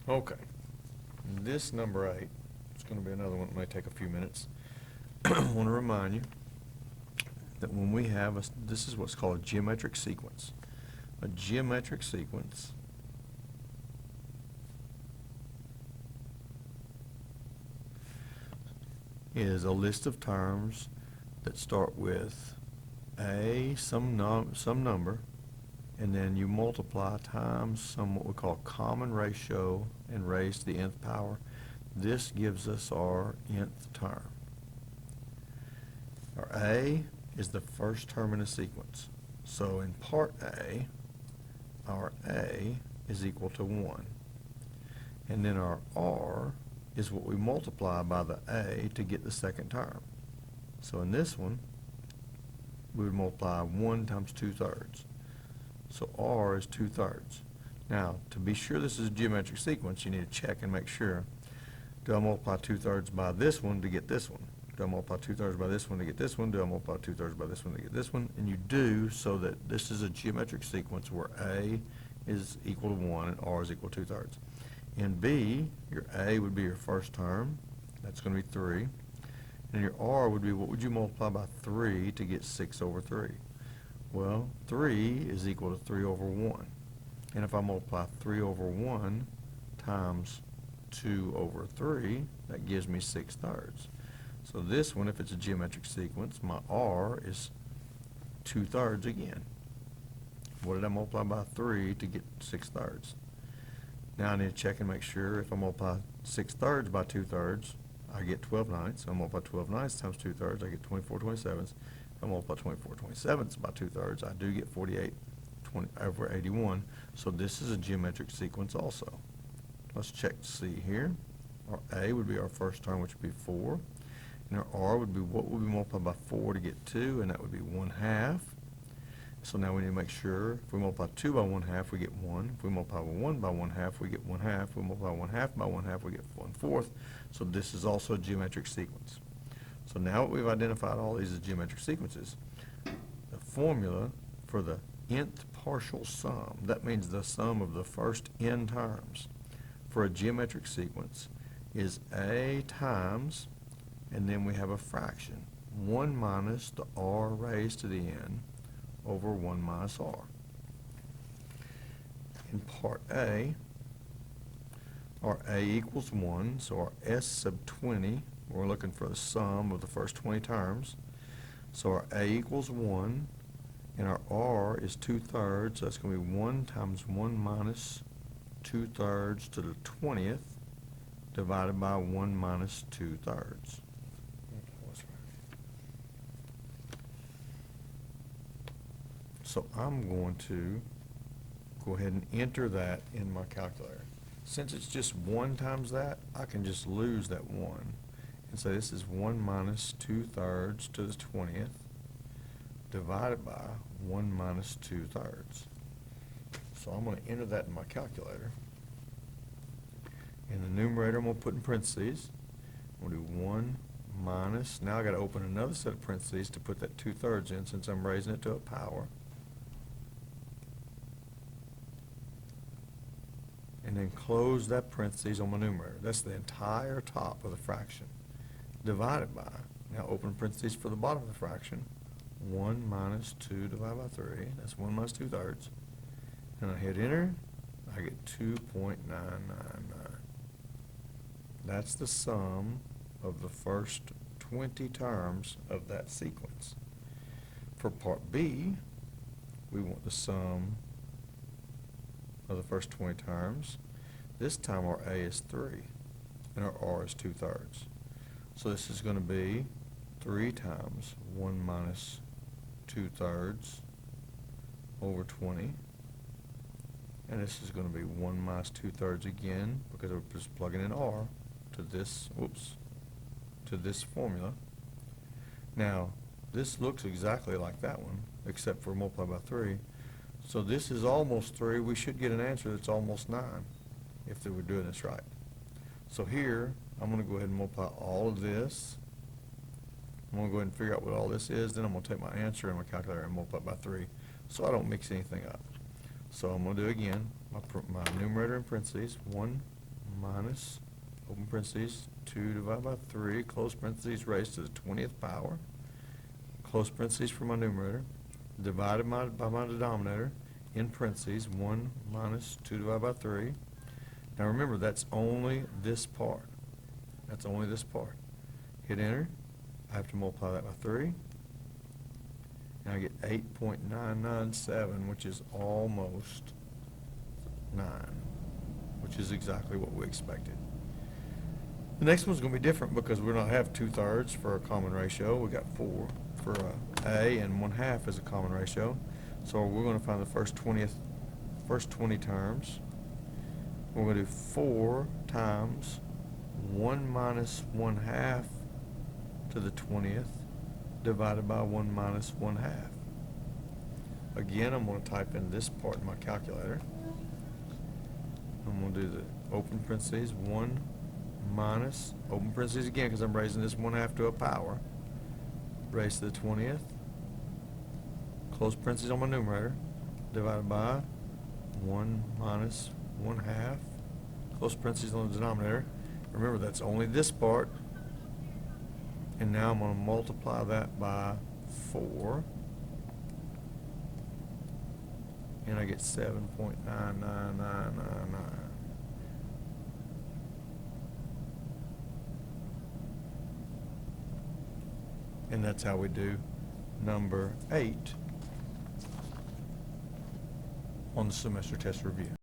Okay. This number 8, it's going to be another one that may take a few minutes. I want to remind you that when we have this is what's called a geometric sequence. A geometric sequence is a list of terms that start with some number, and then you multiply times some what we call common ratio and raise to the nth power. This gives us our nth term. Our A is the first term in the sequence. So in part A, our A is equal to 1. And then our R is what we multiply by the A to get the second term. So in this one, we would multiply 1 times 2/3. So R is 2/3. Now, to be sure this is a geometric sequence, you need to check and make sure, do I multiply 2/3 by this one to get this one? Do I multiply 2/3 by this one to get this one? Do I multiply 2/3 by this one to get this one? And you do, so that this is a geometric sequence where A is equal to 1 and R is equal to 2/3. In B, your A would be your first term. That's going to be 3. And your R would be, what would you multiply by 3 to get 6/3? Well, 3 is equal to 3/1. And if I multiply 3/1 times 2/3, that gives me 6/3. So this one, if it's a geometric sequence, my R is 2/3 again. What did I multiply by 3 to get 6/3? Now I need to check and make sure if I multiply 6/3 by 2/3, I get 12/9. So I multiply 12/9 times 2/3, I get 24/27. If I multiply 24/27 by 2/3, I do get 48/81. So this is a geometric sequence also. Let's check to see here. Our A would be our first term, which would be 4. And our R would be, what would we multiply by 4 to get 2? And that would be 1/2. So now we need to make sure, if we multiply 2 by 1/2, we get 1. If we multiply 1 by 1/2, we get 1/2. If we multiply 1/2 by 1/2, we get 1/4. So this is also a geometric sequence. So now that we've identified all these as geometric sequences, the formula for the nth partial sum, that means the sum of the first n terms for a geometric sequence, is A times, and then we have a fraction, 1 minus the R raised to the n over 1 minus R. In part A, our A equals 1, so our S sub 20, we're looking for the sum of the first 20 terms. So our A equals 1, and our R is 2/3, so that's going to be 1 times 1 minus 2/3 to the 20th divided by 1 minus 2/3. So I'm going to go ahead and enter that in my calculator. Since it's just 1 times that, I can just lose that 1 and say this is 1 minus 2/3 to the 20th divided by 1 minus 2/3. So I'm going to enter that in my calculator. In the numerator, I'm going to put in parentheses. I'm going to do 1 minus, now I got to open another set of parentheses to put that 2/3 in since I'm raising it to a power. And then close that parentheses on my numerator. That's the entire top of the fraction. Divided by, now open parentheses for the bottom of the fraction, 1 minus 2 divided by 3, that's 1 minus 2/3. And I hit enter, I get 2.999. That's the sum of the first 20 terms of that sequence. For part B, we want the sum of the first 20 terms. This time our A is 3 and our R is 2/3. So this is going to be 3 times 1 minus 2/3 over 20. And this is going to be 1 minus 2/3 again because we're just plugging in R to this, to this formula. Now, this looks exactly like that one, except for multiplied by 3. So this is almost 3. We should get an answer that's almost 9 if they were doing this right. So here, I'm going to go ahead and multiply all of this. I'm going to go ahead and figure out what all this is. Then I'm going to take my answer in my calculator and multiply by 3 so I don't mix anything up. So I'm going to do again, my numerator in parentheses, 1 minus, open parentheses, 2 divided by 3, close parentheses, raised to the 20th power, close parentheses for my numerator, divided by my denominator, in parentheses, 1 minus 2 divided by 3. Now remember, that's only this part. That's only this part. Hit enter. I have to multiply that by 3. And I get 8.997, which is almost 9, which is exactly what we expected. The next one's going to be different because we're not have 2/3 for a common ratio. We got 4 for a, and 1/2 is a common ratio. So we're going to find the first 20 terms. We're going to do 4 times 1 minus 1/2 to the 20th divided by 1 minus 1/2. Again, I'm going to type in this part in my calculator. I'm going to do the open parentheses, 1 minus, open parentheses again because I'm raising this 1/2 to a power, raised to the 20th, close parentheses on my numerator, divided by 1 minus 1/2, close parentheses on the denominator. Remember, that's only this part. And now I'm going to multiply that by 4. And I get 7.99999. And that's how we do number 8 on the semester test review.